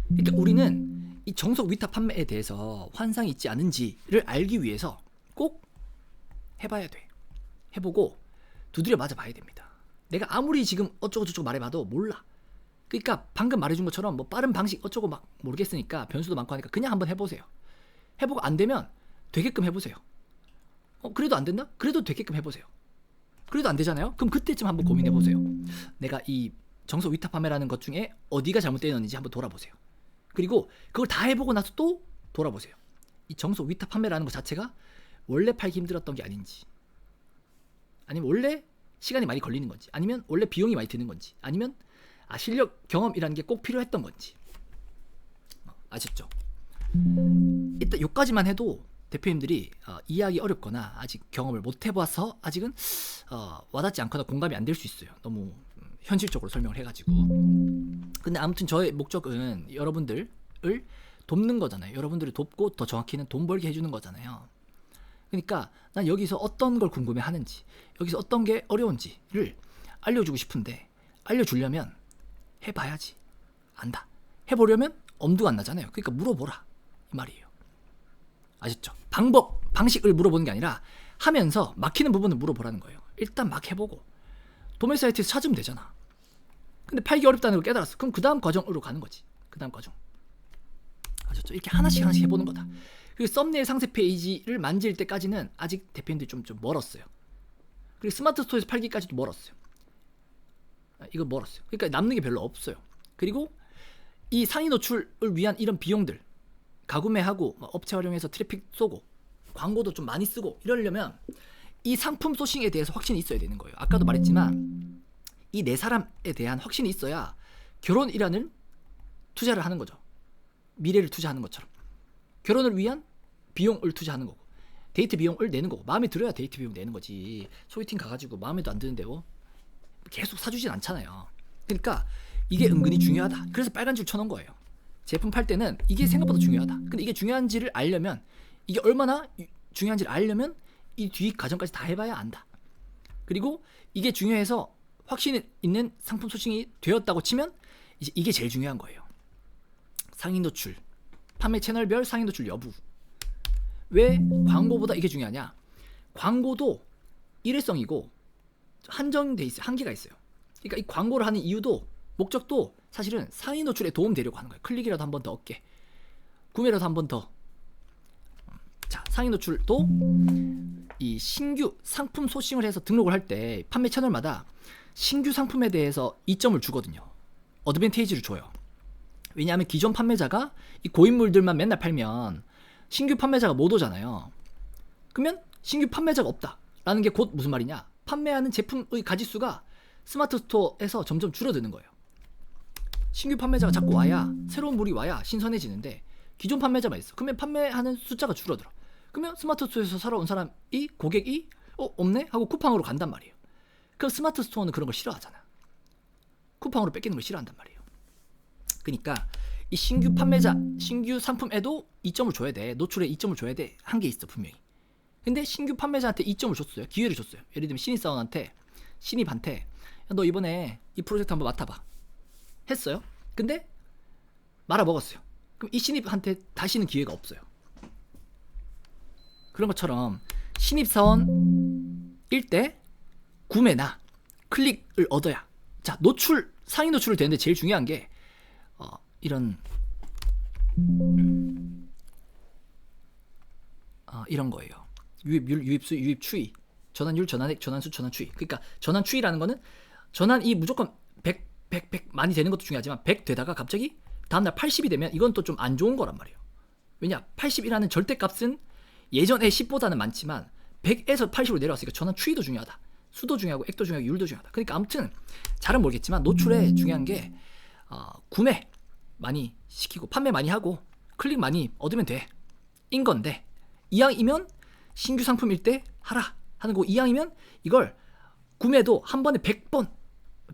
그러니까 우리는 이 정석 위탁 판매에 대해서 환상이 있지 않은지를 알기 위해서 꼭 해봐야 돼. 해보고 두드려 맞아 봐야 됩니다. 내가 아무리 지금 어쩌고저쩌고 말해봐도 몰라. 그러니까 방금 말해준 것처럼 뭐 빠른 방식 어쩌고 막 모르겠으니까 변수도 많고 하니까 그냥 한번 해보세요. 해보고 안 되면 되게끔 해보세요. 그래도 안 된다? 그래도 되게끔 해보세요. 그래도 안 되잖아요? 그럼 그때쯤 한번 고민해보세요. 내가 이 정석 위탁 판매라는 것 중에 어디가 잘못되었는지 한번 돌아보세요. 그리고 그걸 다 해보고 나서 또 돌아보세요. 이 정석 위탁 판매라는 것 자체가 원래 팔기 힘들었던 게 아닌지, 아니면 원래 시간이 많이 걸리는 건지, 아니면 원래 비용이 많이 드는 건지, 아니면 실력, 경험이라는 게 꼭 필요했던 건지. 아셨죠? 일단 여기까지만 해도 대표님들이 이해하기 어렵거나 아직 경험을 못 해봐서 아직은 와닿지 않거나 공감이 안 될 수 있어요. 너무 현실적으로 설명을 해가지고. 근데 아무튼 저의 목적은 여러분들을 돕는 거잖아요. 여러분들을 돕고 더 정확히는 돈 벌게 해주는 거잖아요. 그러니까 난 여기서 어떤 걸 궁금해 하는지, 여기서 어떤 게 어려운지를 알려주고 싶은데, 알려주려면 해봐야지. 안다. 해보려면 엄두가 안 나잖아요. 그러니까 물어보라 이 말이에요. 아셨죠? 방식을 물어보는 게 아니라 하면서 막히는 부분을 물어보라는 거예요. 일단 막 해보고 도매 사이트에서 찾으면 되잖아. 근데 팔기 어렵다는 걸 깨달았어. 그럼 그 다음 과정으로 가는 거지. 그 다음 과정. 아셨죠? 이렇게 하나씩 해보는 거다. 그리고 썸네일 상세 페이지를 만질 때까지는 아직 대표님들이 좀 멀었어요. 그리고 스마트 스토어에서 팔기까지도 멀었어요. 이거 멀었어요. 그러니까 남는 게 별로 없어요. 그리고 이 상위 노출을 위한 이런 비용들, 가구매하고 업체 활용해서 트래픽 쏘고 광고도 좀 많이 쓰고 이러려면 이 상품 소싱에 대해서 확신이 있어야 되는 거예요. 아까도 말했지만 이 네 사람에 대한 확신이 있어야 결혼이라는 투자를 하는 거죠. 미래를 투자하는 것처럼. 결혼을 위한 비용을 투자하는 거고, 데이트 비용을 내는 거고, 마음에 들어야 데이트 비용 내는 거지. 소개팅 가가지고 마음에도 안 드는데 계속 사주진 않잖아요. 그러니까 이게 은근히 중요하다. 그래서 빨간 줄 쳐놓은 거예요. 제품 팔 때는 이게 생각보다 중요하다. 근데 이게 중요한지를 알려면, 이게 얼마나 중요한지를 알려면 이 뒤 과정까지 다 해봐야 안다. 그리고 이게 중요해서 확신 있는 상품 소싱이 되었다고 치면 이제 이게 제일 중요한 거예요. 상위 노출, 판매 채널별 상위 노출 여부. 왜 광고보다 이게 중요하냐? 광고도 일회성이고 한정돼 있어요. 한계가 있어요. 그러니까 이 광고를 하는 이유도, 목적도 사실은 상위 노출에 도움 되려고 하는 거예요. 클릭이라도 한 번 더 얻게, 구매라도 한 번 더. 자, 상위 노출도 이 신규 상품 소싱을 해서 등록을 할 때 판매 채널마다 신규 상품에 대해서 이점을 주거든요. 어드밴테이지를 줘요. 왜냐하면 기존 판매자가 이 고인물들만 맨날 팔면 신규 판매자가 못 오잖아요. 그러면 신규 판매자가 없다라는 게 곧 무슨 말이냐? 판매하는 제품의 가짓수가 스마트 스토어에서 점점 줄어드는 거예요. 신규 판매자가 자꾸 와야, 새로운 물이 와야 신선해지는데 기존 판매자만 있어. 그러면 판매하는 숫자가 줄어들어. 그러면 스마트 스토어에서 사러 온 사람이, 고객이 없네? 하고 쿠팡으로 간단 말이에요. 그럼 스마트 스토어는 그런 걸 싫어하잖아. 쿠팡으로 뺏기는 걸 싫어한단 말이에요. 그러니까 이 신규 판매자, 신규 상품에도 이점을 줘야 돼. 노출에 이점을 줘야 돼. 한 게 있어, 분명히. 근데 신규 판매자한테 이점을 줬어요. 기회를 줬어요. 예를 들면 신입한테 너 이번에 이 프로젝트 한번 맡아봐 했어요. 근데 말아먹었어요. 그럼 이 신입한테 다시는 기회가 없어요. 그런 것처럼 신입사원일 때 구매나 클릭을 얻어야. 자, 노출, 상위 노출을 되는데 제일 중요한 게 이런 이런 거예요. 유입율, 유입수, 유입 추이, 전환율, 전환액, 전환수, 전환 추이. 그러니까 전환 추이라는 거는 전환이 무조건 100 많이 되는 것도 중요하지만 100 되다가 갑자기 다음날 80이 되면 이건 또 좀 안 좋은 거란 말이에요. 왜냐? 80이라는 절대값은 예전에 10보다는 많지만 100에서 80으로 내려왔으니까 전환 추이도 중요하다. 수도 중요하고 액도 중요하고 율도 중요하다. 그러니까 아무튼 잘은 모르겠지만 노출에 중요한 게 구매 많이 시키고 판매 많이 하고 클릭 많이 얻으면 돼. 인 건데 이왕이면 신규 상품일 때 하라 하는 거, 이왕이면 이걸 구매도 한 번에 100번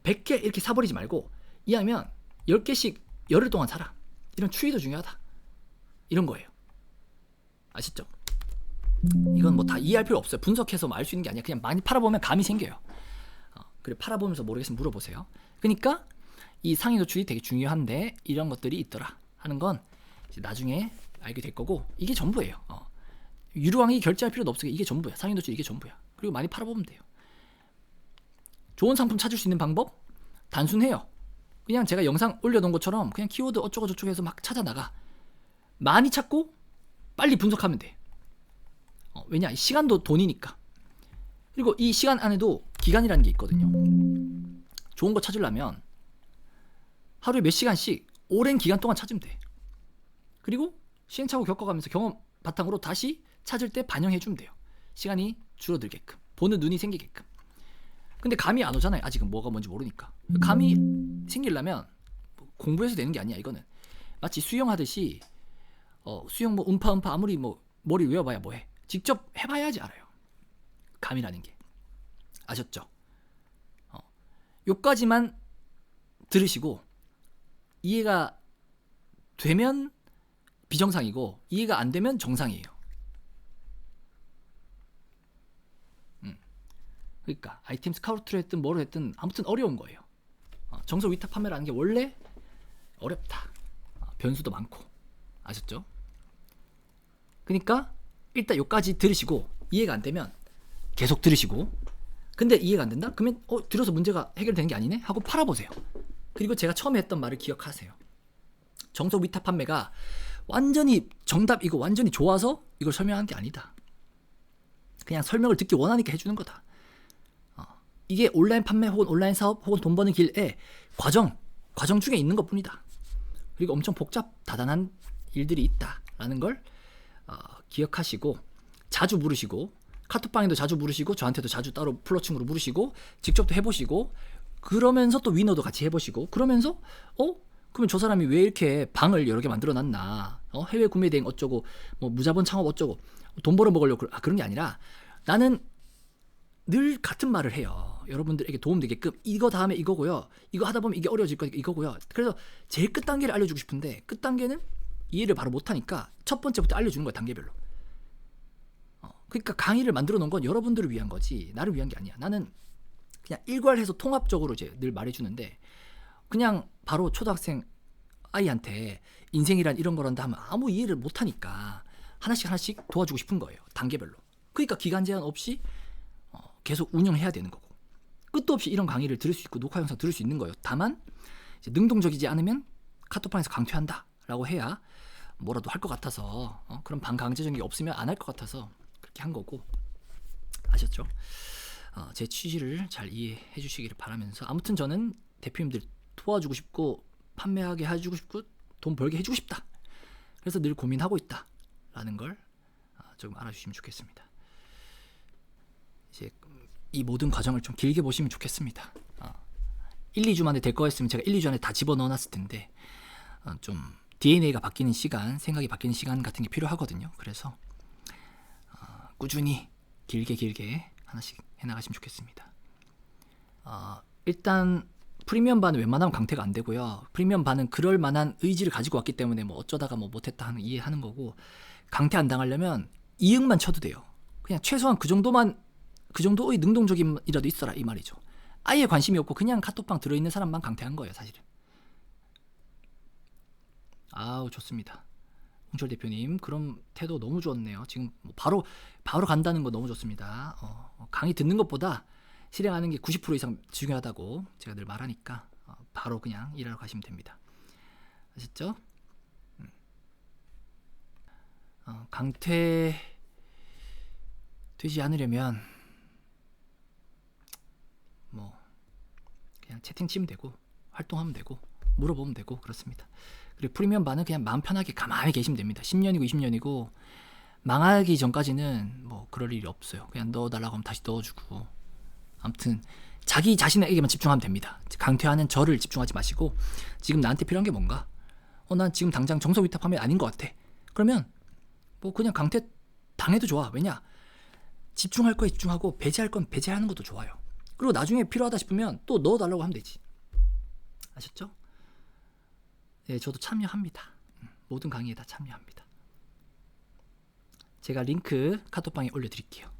100개 이렇게 사버리지 말고 이왕이면 10개씩 열흘 동안 사라. 이런 추이도 중요하다. 이런 거예요. 아시죠? 이건 뭐 다 이해할 필요 없어요. 분석해서 알 수 있는 게 아니야. 그냥 많이 팔아보면 감이 생겨요. 그래, 팔아보면서 모르겠으면 물어보세요. 그러니까 이 상위 노출이 되게 중요한데 이런 것들이 있더라 하는 건 이제 나중에 알게 될 거고, 이게 전부예요. 유료왕이 결제할 필요도 없어요. 이게 전부야. 상위 노출 이게 전부야. 그리고 많이 팔아보면 돼요. 좋은 상품 찾을 수 있는 방법 단순해요. 그냥 제가 영상 올려놓은 것처럼 그냥 키워드 어쩌고 저쩌고 해서 막 찾아 나가. 많이 찾고 빨리 분석하면 돼. 왜냐? 시간도 돈이니까. 그리고 이 시간 안에도 기간이라는 게 있거든요. 좋은 거 찾으려면 하루에 몇 시간씩 오랜 기간 동안 찾으면 돼. 그리고 시행착오 겪어가면서 경험 바탕으로 다시 찾을 때 반영해주면 돼요. 시간이 줄어들게끔, 보는 눈이 생기게끔. 근데 감이 안 오잖아요. 아직은 뭐가 뭔지 모르니까. 감이 생기려면 공부해서 되는 게 아니야. 이거는 마치 수영하듯이 수영 뭐 음파 아무리 뭐 머리 외워봐야 뭐해. 직접 해봐야지 알아요. 감이라는 게. 아셨죠? 요까지만 들으시고 이해가 되면 비정상이고 이해가 안 되면 정상이에요. 그러니까 아이템 스카우트를 했든 뭐를 했든 아무튼 어려운 거예요. 정석 위탁 판매라는 게 원래 어렵다. 변수도 많고. 아셨죠? 그러니까 일단 요까지 들으시고 이해가 안 되면 계속 들으시고, 근데 이해가 안 된다? 그러면 들어서 문제가 해결되는 게 아니네? 하고 팔아보세요. 그리고 제가 처음에 했던 말을 기억하세요. 정석 위탁 판매가 완전히 정답이고 완전히 좋아서 이걸 설명한 게 아니다. 그냥 설명을 듣기 원하니까 해주는 거다. 이게 온라인 판매 혹은 온라인 사업 혹은 돈 버는 길의 과정 중에 있는 것 뿐이다. 그리고 엄청 다단한 일들이 있다라는 걸 기억하시고 자주 물으시고, 카톡방에도 자주 물으시고 저한테도 자주 따로 플러층으로 물으시고 직접도 해보시고, 그러면서 또 위너도 같이 해보시고, 그러면서 그러면 저 사람이 왜 이렇게 방을 여러 개 만들어놨나, 해외 구매 대행 어쩌고, 뭐 무자본 창업 어쩌고, 돈 벌어 먹으려고, 그런 게 아니라 나는 늘 같은 말을 해요. 여러분들에게 도움되게끔 이거 다음에 이거고요. 이거 하다 보면 이게 어려워질 거니까 이거고요. 그래서 제일 끝 단계를 알려주고 싶은데 끝 단계는 이해를 바로 못하니까 첫 번째부터 알려주는 거야, 단계별로. 그러니까 강의를 만들어 놓은 건 여러분들을 위한 거지 나를 위한 게 아니야. 나는 그냥 일괄해서 통합적으로 이제 늘 말해주는데, 그냥 바로 초등학생 아이한테 인생이란 이런 거란다 하면 아무 이해를 못하니까 하나씩 도와주고 싶은 거예요, 단계별로. 그러니까 기간 제한 없이 계속 운영해야 되는 거고, 끝도 없이 이런 강의를 들을 수 있고 녹화 영상 들을 수 있는 거예요. 다만 이제 능동적이지 않으면 카톡방에서 강퇴한다 라고 해야 뭐라도 할 것 같아서, 그런 반강제적인 게 없으면 안 할 것 같아서 그렇게 한 거고. 아셨죠? 제 취지를 잘 이해해 주시기를 바라면서, 아무튼 저는 대표님들 도와주고 싶고 판매하게 해주고 싶고 돈 벌게 해주고 싶다. 그래서 늘 고민하고 있다 라는 걸 조금 알아주시면 좋겠습니다. 이제 이 모든 과정을 좀 길게 보시면 좋겠습니다. 1, 2주 만에 될 거였으면 제가 1, 2주 안에 다 집어넣어 놨을 텐데 좀 DNA가 바뀌는 시간, 생각이 바뀌는 시간 같은 게 필요하거든요. 그래서 꾸준히 길게 하나씩 해나가시면 좋겠습니다. 일단 프리미엄 반은 웬만하면 강퇴가 안 되고요. 프리미엄 반은 그럴 만한 의지를 가지고 왔기 때문에 뭐 어쩌다가 뭐 못했다 하는 이해하는 거고, 강퇴 안 당하려면 이응만 쳐도 돼요. 그냥 최소한 그 정도의 능동적인이라도 있어라 이 말이죠. 아예 관심이 없고 그냥 카톡방 들어있는 사람만 강퇴한 거예요, 사실은. 아우, 좋습니다. 홍철 대표님, 그럼 태도 너무 좋네요. 지금 뭐 바로 간다는 거 너무 좋습니다. 강의 듣는 것보다 실행하는 게 90% 이상 중요하다고 제가 늘 말하니까 바로 그냥 일하러 가시면 됩니다. 아셨죠? 강퇴 되지 않으려면 뭐 그냥 채팅 치면 되고 활동하면 되고 물어보면 되고 그렇습니다. 그리고 프리미엄 반은 그냥 마음 편하게 가만히 계시면 됩니다. 10년이고 20년이고 망하기 전까지는 뭐 그럴 일이 없어요. 그냥 넣어달라고 하면 다시 넣어주고, 아무튼 자기 자신에게만 집중하면 됩니다. 강퇴하는 저를 집중하지 마시고 지금 나한테 필요한 게 뭔가, 난 지금 당장 정석 위탁하면 아닌 것 같아. 그러면 뭐 그냥 강퇴 당해도 좋아. 왜냐, 집중할 거에 집중하고 배제할 건 배제하는 것도 좋아요. 그리고 나중에 필요하다 싶으면 또 넣어달라고 하면 되지. 아셨죠? 네, 저도 참여합니다. 모든 강의에 다 참여합니다. 제가 링크 카톡방에 올려드릴게요.